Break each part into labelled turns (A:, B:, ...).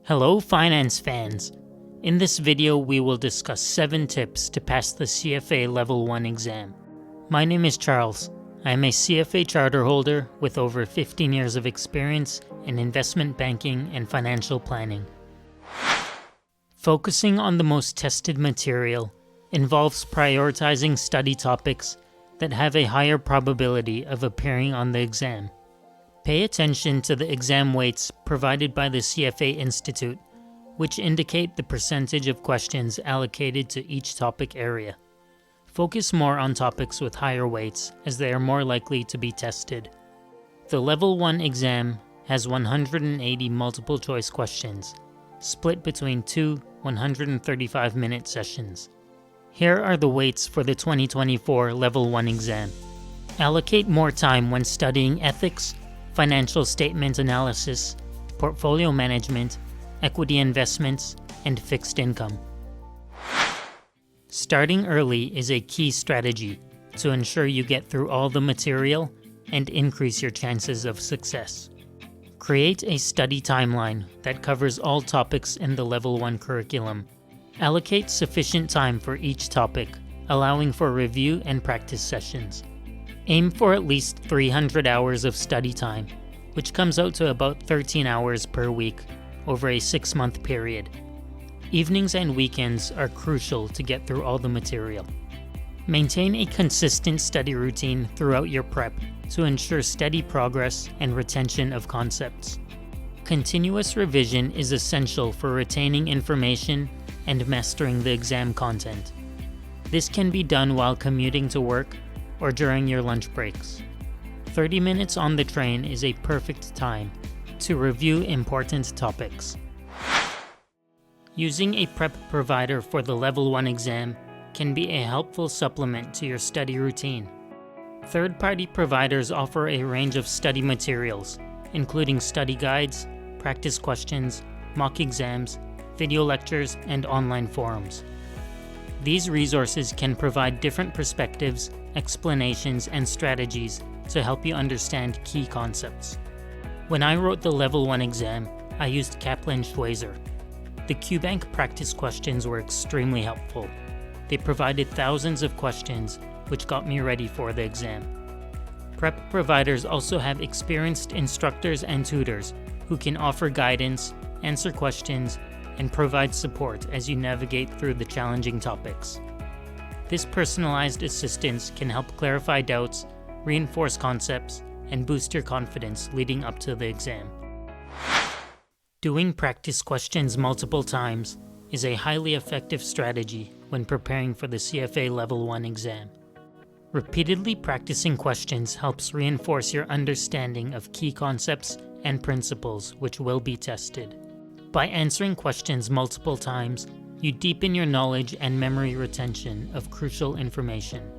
A: Hello finance fans! In this video we will discuss 7 tips to pass the CFA Level 1 exam. My name is Charles. I am a CFA charter holder with over 15 years of experience in investment banking and financial planning. Focusing on the most tested material involves prioritizing study topics that have a higher probability of appearing on the exam. Pay attention to the exam weights provided by the CFA Institute, which indicate the percentage of questions allocated to each topic area. Focus more on topics with higher weights as they are more likely to be tested. The Level 1 exam has 180 multiple choice questions, split between 2 135-minute sessions. Here are the weights for the 2024 Level 1 exam. Allocate more time when studying ethics, financial statement analysis, portfolio management, equity investments, and fixed income. Starting early is a key strategy to ensure you get through all the material and increase your chances of success. Create a study timeline that covers all topics in the Level 1 curriculum. Allocate sufficient time for each topic, allowing for review and practice sessions. Aim for at least 300 hours of study time, which comes out to about 13 hours per week over a 6-month period. Evenings and weekends are crucial to get through all the material. Maintain a consistent study routine throughout your prep to ensure steady progress and retention of concepts. Continuous revision is essential for retaining information and mastering the exam content. This can be done while commuting to work or during your lunch breaks. 30 minutes on the train is a perfect time to review important topics. Using a prep provider for the Level 1 exam can be a helpful supplement to your study routine. Third-party providers offer a range of study materials, including study guides, practice questions, mock exams, video lectures, and online forums. These resources can provide different perspectives, explanations, and strategies to help you understand key concepts. When I wrote the Level 1 exam, I used Kaplan-Schweizer. The QBank practice questions were extremely helpful. They provided thousands of questions, which got me ready for the exam. Prep providers also have experienced instructors and tutors who can offer guidance, answer questions, and provide support as you navigate through the challenging topics. This personalized assistance can help clarify doubts, reinforce concepts, and boost your confidence leading up to the exam. Doing practice questions multiple times is a highly effective strategy when preparing for the CFA Level 1 exam. Repeatedly practicing questions helps reinforce your understanding of key concepts and principles which will be tested. By answering questions multiple times, you deepen your knowledge and memory retention of crucial information.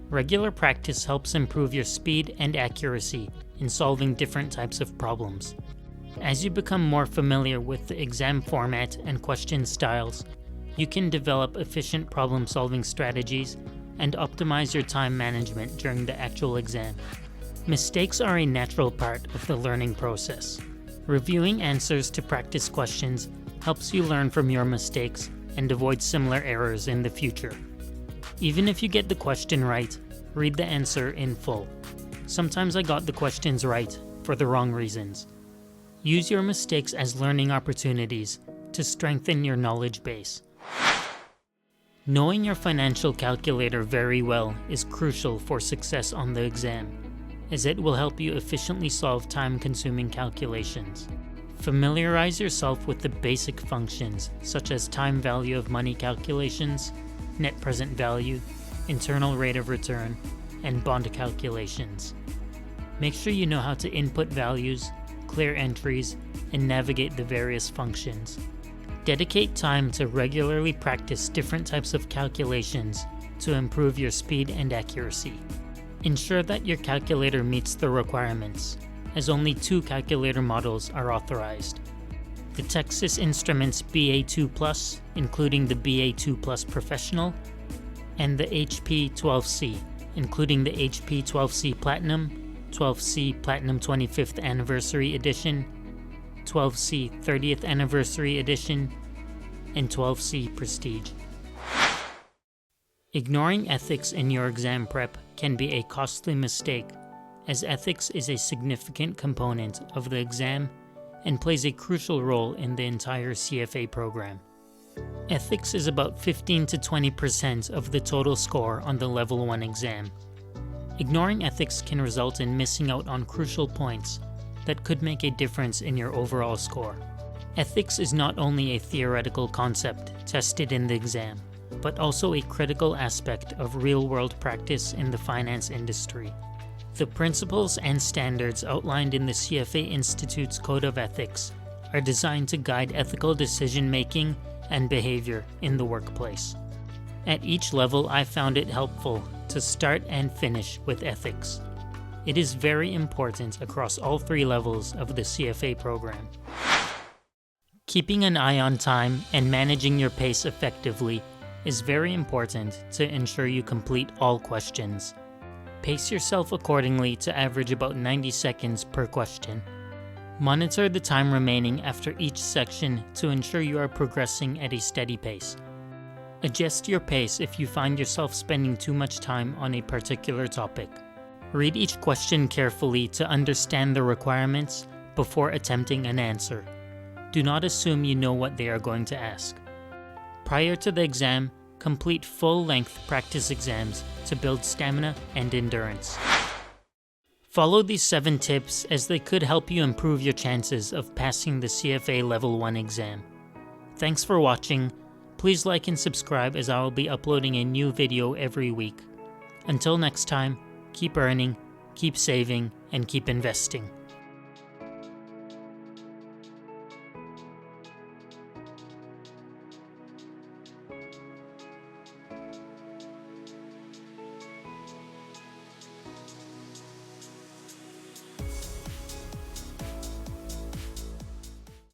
A: Regular practice helps improve your speed and accuracy in solving different types of problems. As you become more familiar with the exam format and question styles, you can develop efficient problem-solving strategies and optimize your time management during the actual exam. Mistakes are a natural part of the learning process. Reviewing answers to practice questions helps you learn from your mistakes and avoid similar errors in the future. Even if you get the question right, read the answer in full. Sometimes I got the questions right for the wrong reasons. Use your mistakes as learning opportunities to strengthen your knowledge base. Knowing your financial calculator very well is crucial for success on the exam, as it will help you efficiently solve time-consuming calculations. Familiarize yourself with the basic functions such as time value of money calculations, net present value, internal rate of return, and bond calculations. Make sure you know how to input values, clear entries, and navigate the various functions. Dedicate time to regularly practice different types of calculations to improve your speed and accuracy. Ensure that your calculator meets the requirements, as only 2 calculator models are authorized. The Texas Instruments BA2 Plus, including the BA2 Plus Professional, and the HP 12C, including the HP 12C Platinum, 12C Platinum 25th Anniversary Edition, 12C 30th Anniversary Edition, and 12C Prestige. Ignoring ethics in your exam prep can be a costly mistake, as ethics is a significant component of the exam and plays a crucial role in the entire CFA program. Ethics is about 15 to 20% of the total score on the Level 1 exam. Ignoring ethics can result in missing out on crucial points that could make a difference in your overall score. Ethics is not only a theoretical concept tested in the exam, but also a critical aspect of real-world practice in the finance industry. The principles and standards outlined in the CFA Institute's Code of Ethics are designed to guide ethical decision-making and behavior in the workplace. At each level, I found it helpful to start and finish with ethics. It is very important across all 3 levels of the CFA program. Keeping an eye on time and managing your pace effectively is very important to ensure you complete all questions. Pace yourself accordingly to average about 90 seconds per question. Monitor the time remaining after each section to ensure you are progressing at a steady pace. Adjust your pace if you find yourself spending too much time on a particular topic. Read each question carefully to understand the requirements before attempting an answer. Do not assume you know what they are going to ask. Prior to the exam, complete full-length practice exams to build stamina and endurance. Follow these 7 tips as they could help you improve your chances of passing the CFA Level 1 exam. Thanks for watching. Please like and subscribe as I will be uploading a new video every week. Until next time, keep earning, keep saving, and keep investing.